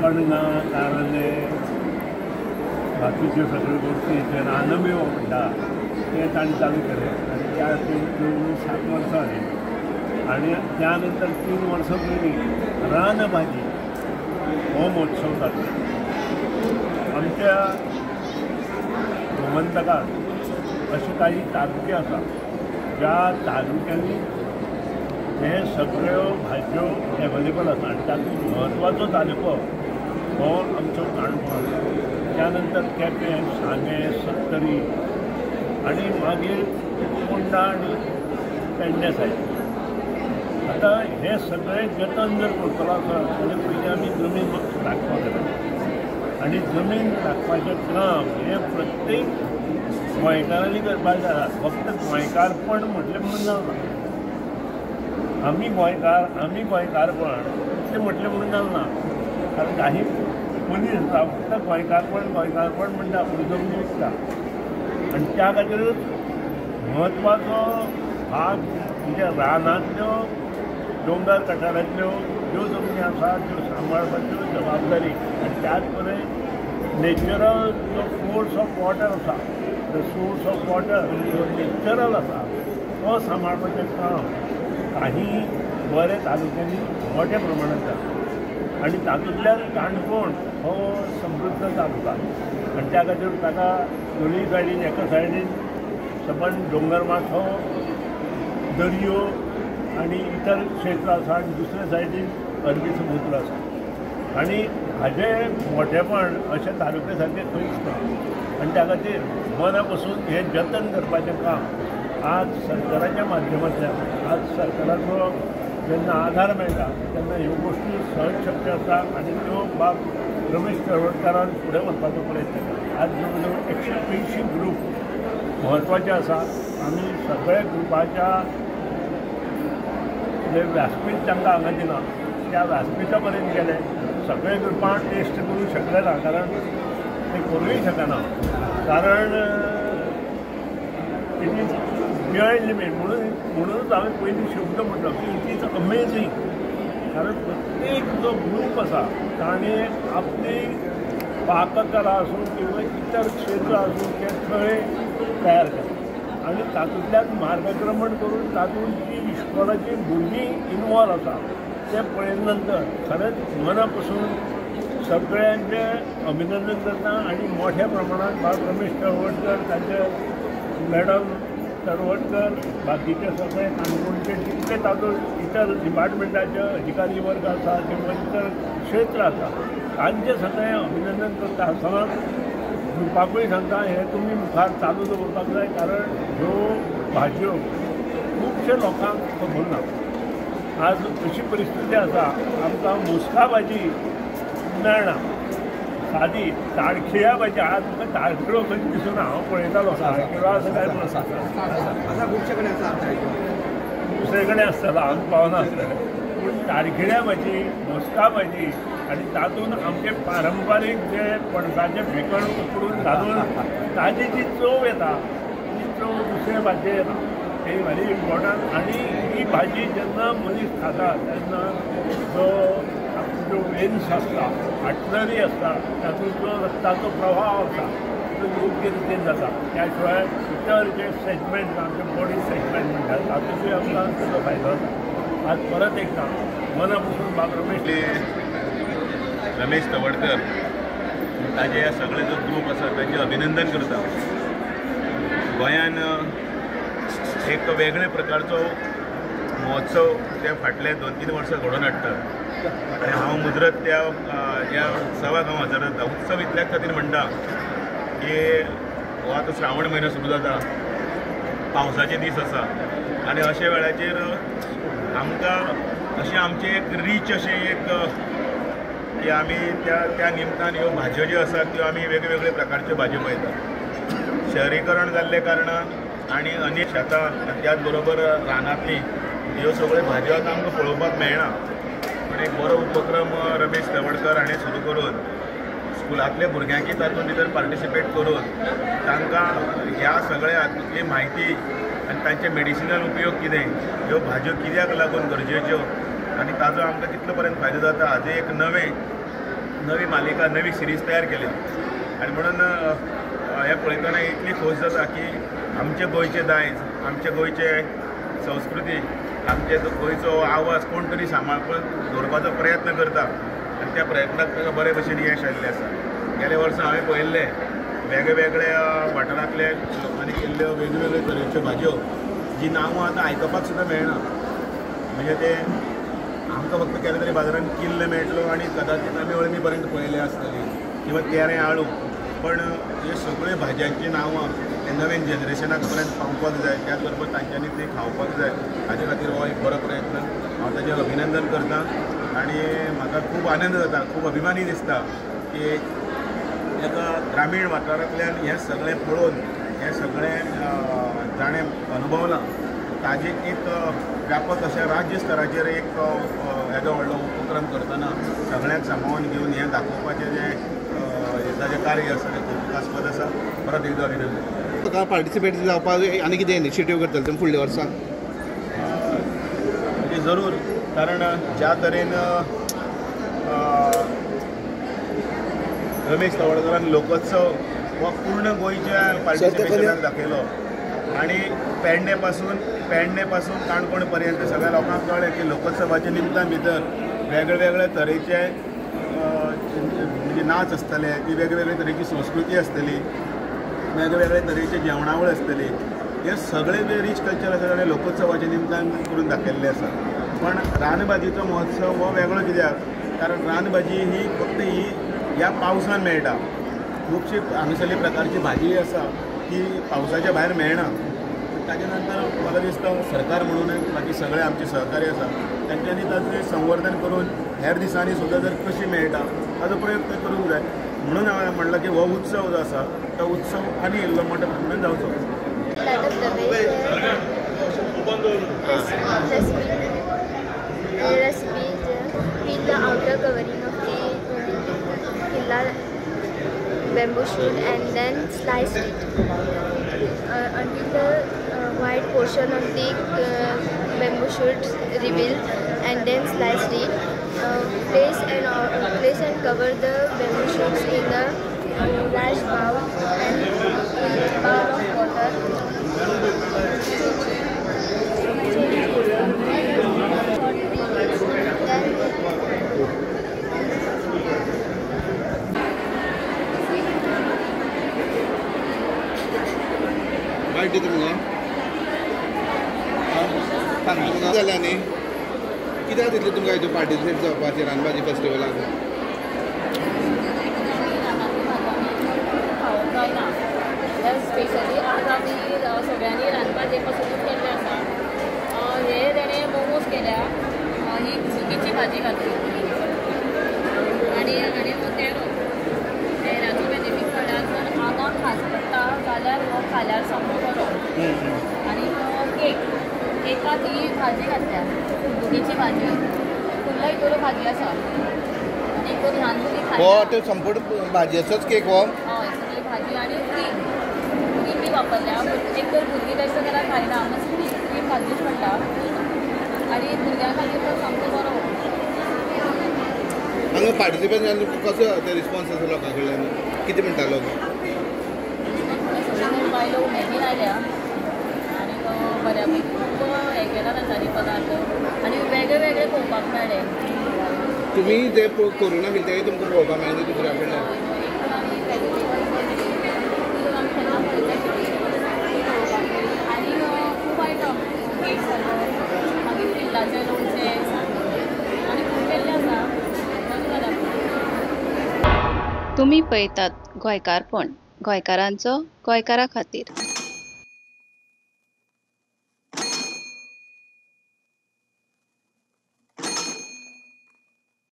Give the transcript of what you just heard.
कणगां कारले बाकीच्यो सगळ्यो गोष्टी जे रानमेव म्हणटा ते ताणें चालू केलें आनी त्या 7 वर्सां जालीं आनी त्या नंतर 3 वर्सां पयलीं रानभाजी हो महोत्सव जालो आमच्या गोमंतकांत अशे काही तालुके आसा ज्या तालुक्यांनी हे सगळ्यो भाज्यो एवेलेबल आसा आनी तातूंत म्हत्वाचो तालुको हो आमचो काणकोण त्यानंतर केपें सांगे सत्तरी आनी मागीर फोंडा आनी पेडणे सायड आतां हे सगळें जतन जर करतलो आसत जाल्यार पयलीं आमी जमीन राखपाक जाय आनी जमीन राखपाचें काम हें प्रत्येक गोंयकारांनी करपाक जाय फक्त गोंयकारपण म्हटलें म्हणून जावना आमी गोंयकारपण इतलें म्हटलें म्हणून जावना कारण काही मनीस आसा फक्त गोंयकारपण म्हणटा पूण जमनी विकता आनी त्या खातीरच म्हत्वाचो भाग म्हणजे रानांतल्यो दोंगर कठारांतल्यो ज्यो जमनी आसा त्यो सांबाळपाच्यो जबाबदारी आनी त्याच बरें नेचरल जो सोर्स ऑफ वॉटर आसा द सोर्स ऑफ वॉटर जो नेचरल आसा तो सांबाळपाचें काम काही बरे तालुक्यांनी मोठ्या प्रमाणांत जाता आनी तातूंतल्यान काणकोण हो समृद्ध तालुका आनी त्या खातीर ताका दोनूय सायडीन एका सायडीन सबंद दोंगरमाथ हो दर्यो आनी इतर क्षेत्र आसा आनी दुसऱ्या सायडीन अरबी समुद्र आसा आनी हाजें मोठेपण अशें तालुके सारकें खंयच ना आनी त्या खातीर मना पासून हें जतन करपाचें काम आज सरकाराच्या माध्यमांतल्यान आज सरकाराचो जेन्ना आधार मेळटा तेन्ना ह्यो गोश्टी सहज शक्य आसा आनी त्यो बाब रमेश तळवटकारान फुडें व्हरपाचो प्रयत्न केला आज जवळ जवळ 180 ग्रूप म्हत्वाचे आसा आमी सगळ्या ग्रुपाच्या जे व्यासपीठ तांकां हांगा दिना त्या व्यासपिठा पर्यंत गेले सगळे ग्रुपान टेस्ट करूं शकले ना कारण ते करूंय शकना कारण इट इज बियॉन्ड लिमीट म्हणूनच हांवें पयलीं शब्द म्हणलो की इट इज अमेझींग कारण प्रत्येक जो ग्रूप आसा ताणें आपली पाककला आसूं किंवा इतर क्षेत्र आसूं ते थंय तयार केला आनी तातूंतल्यान मार्गक्रमण करून तातूंत जी इश्कोलाची भुरगीं इनवॉल्व आसा ते पळयले नंतर खरेंच मना पासून सगळ्यांचे अभिनंदन करता आनी मोठ्या प्रमाणात बाब रमेश तळवटकर ताचे मॅडम तळवटकर बाकीचे सगळे काणकोणचे जितले तातूंत इतर डिपार्टमेंटाचे अधिकारी वर्ग आसा किंवा इतर क्षेत्र आसा तांचे सगळें अभिनंदन करता आसतना ग्रुपाकूय सांगता हे तुमी मुखार चालू दवरपाक जाय कारण ह्यो भाजयो खुबशे लोकांक खबर ना आज अशी परिस्थिती आसा आमकां मुस्का भाजी मेळना सादी ताळखिळ्या भाजी आज म्हाका ताळखिळो खंय दिसूना हांव पळयतालो ताळखिळो आसा काय खुबशे कडेन आसा दुसरे कडेन आसतलो हांगा पावना आसतलें पूण ताळखिळ्या भाजी मुस्का भाजी आनी तातूंत आमचे पारंपारीक जे पणसाचें भिकण उकडून घालून ताजी जी चव येता ती चव दुसरे भाजये येना ही व्हेरी इम्पॉर्टंट आनी ही भाजी जेन्ना मनीस खाता तेन्ना जो वेन्स आसता आर्टलरी आसता तातूंत जो रक्ताचो प्रवाह आसा तो योग्य रितीन जाता त्या शिवाय इतर जे सेगमेंट आमचे बॉडी सेगमेंट म्हणटात तातूंतूय आमकां ताजो फायदो जाता आज परत एकदा मना पासून बाब रमेश तवडकर ताजे हे सगळे जो ग्रूप आसा तांचें अभिनंदन करता गोंयान एक वेगळे प्रकारचो महोत्सव ते फाटले 2-3 वर्सां घडोवन हाडटा आनी हांव मुजरत त्या ह्या उत्सवाक हांव हजर जाता उत्सव इतल्याच खातीर म्हणटा की हो आतां श्रावण म्हयनो सुरू जाता पावसाचे दीस आसा आनी अशे वेळाचेर आमकां अशें आमचें एक रीच अशें एक की आमी त्या निमतान ह्यो भाज्यो ज्यो आसात त्यो आमी वेगवेगळे प्रकारच्यो भाज्यो पळयतात शहरीकरण जाल्ले कारणान आनी अनेक शेतां त्याच बरोबर रानांतली ह्यो सगळ्यो भाज्यो आतां आमकां पळोवपाक मेळना पूण एक बरो उपक्रम रमेश तवडकर हाणें सुरू करून स्कुलांतल्या भुरग्यांकूय तातूंत भितर पार्टिसिपेट करून तांकां ह्या सगळ्या हातूंतली म्हायती आनी तांचे मेडिसिनल उपयोग कितें ह्यो भाज्यो कित्याक लागून गरजेच्यो आनी ताजो आमकां कितलो पर्यंत फायदो जाता हाजें एक नवें नवी मालिका नवी सिरीज तयार केली आनी म्हणून हे पळयतना इतली खोस जाता की आमचे गोंयचे दायज आमचे गोंयचे संस्कृती आमचे गोंयचो आवाज कोण तरी सांबाळून दवरपाचो प्रयत्न करता आनी त्या प्रयत्नाक ताका बरे भशेन यश आयिल्लें आसा. गेल्या वर्सा हांवें पळयल्लें वेगवेगळ्या वाठारांतले लोकांनी केल्ल्यो वेगवेगळ्यो तरेच्यो भाजयो जी नांवां आतां आयकपाक सुद्दां मेळना. म्हणजे ते आमकां फक्त केन्ना तरी बाजारांत किल्ल मेळटलो आनी कदाचित आमी अळमी पर्यंत पळयली आसतली किंवा तेरें आळू. पण हे सगळ्यो भाजयांची नांवां हे नवीन जनरेशनाक पर्यंत पावपाक जाय, त्याच बरोबर तांच्यांनी ती खावपाक जाय. हाजे खातीर हो एक बरो प्रयत्न. हांव ताचें अभिनंदन करतां आनी म्हाका खूब आनंद जाता, खूब अभिमानी दिसता की एका ग्रामीण वाठारांतल्यान हें सगळें पळोवन हें सगळें जाणें अनुभवलां ताजे एक व्यापक अशें राज्य स्तराचेर एक येदो व्हडलो उपक्रम करतना सगळ्यांक सांबाळून घेवन हें दाखोवपाचें जें ताजें कार्य आसा तें कौतुकास्पद आसा. परत एकदां अभिनंदन. तुका पार्टिसिपेट जावपाक आनी कितें इनिशिएटीव करतले तुमी फुडल्या वर्सा? म्हणजे जरूर, कारण ज्या तरेन रमेश तवडकरान लोकोत्सव हो पूर्ण गोंयच्या पार्टिसिपेशनाक दाखयलो आनी पेडणे पासून काणकोण पर्यंत सगळ्या लोकांक कळ्ळें की लोकोत्सवाच्या निमतान भितर वेगळे तरेचे म्हणजे नाच आसतले, ती वेगवेगळे तरेची संस्कृती आसतली, वेगवेगळे तरेचे जेवणावळ आसतली. हे सगळे जे रीच कल्चर आसा ते लोकोत्सवाच्या निमतान करून दाखयल्ले आसा. पण रानभाजीचो महोत्सव हो वेगळो कित्याक? कारण रानभाजी ही फक्त ह्या पावसान मेळटा. खुबशी हांगासरली प्रकारची भाजी आसा ती पावसाच्या भायर मेळना. ताजे नंतर म्हाका दिसता सरकार म्हणून बाकी सगळे आमचे सहकारी आसा तांच्यांनी ताचें संवर्धन करून हेर दिसांनी सुद्दां जर कशी मेळटा ताजो प्रयत्न करूंक जाय. म्हणून हांवें म्हणलां की हो उत्सव जो आसा तो उत्सव आनी इल्लो मोठ्या प्रमाणान जावचो. Bamboo shoot and then sliced it until the white portion of the bamboo shoot revealed, and then sliced it. Place and cover the bamboo shoots in a large bowl and in a bowl of water. Party तुमकां सांगता जाल्यार न्ही कित्याक दितले तुमकां हेतून participate जावपाचें रानभाजी फेस्टिवलाक? Specially आज आमी सगळ्यांनी रानभाजे पासूनच केल्ले आसा. हे तेणें मोमोज केल्या, ही चुकीची भाजी घातली आनी तेरो तेराचो बेनिफीट म्हळ्यार जर आंगाक खाज पडटा जाल्यार हो खाल्यार सामको बरो. आनी केकाक ही भाजी घातल्या, कुड्डुकेची भाजी, फुल्ल हितूर भाजी आसा आनी एक ल्हान भुरगीं हो खायला. तो संपूर्ण भाजयेचोच केक हो? हय, सगळी भाजी आनी क्रीम बी वापरल्या. एक तर भुरगीं बेश्टो केल्यार खायना, मातशी क्रीम घालचीच पडटा आनी भुरग्यां खातीर तो सामको बरो. हांगा पार्टिसिपेट जावन कसो ते रिस्पॉन्स आसा लोकां कडल्यान? कितें म्हणटा लोक? बायलो उमेदीन आयल्या आनी बऱ्यापैकी खूब हें केला तांच्यांनी पदार्थ आनी वेगळे पळोवपाक मेळ्ळे. तुमी जे कोरोना भितर तें तुमकां पळोवपाक मेळ्ळें दुसऱ्या कडल्यान? आनी खूब आयटम केक जालो, मागीर पिल्लाचें लोणचें आनी खूब केल्लें आसा. तुम्ही पळयतात गोंयकारपण, गोंयकारांचो गोंयकारा खातीर.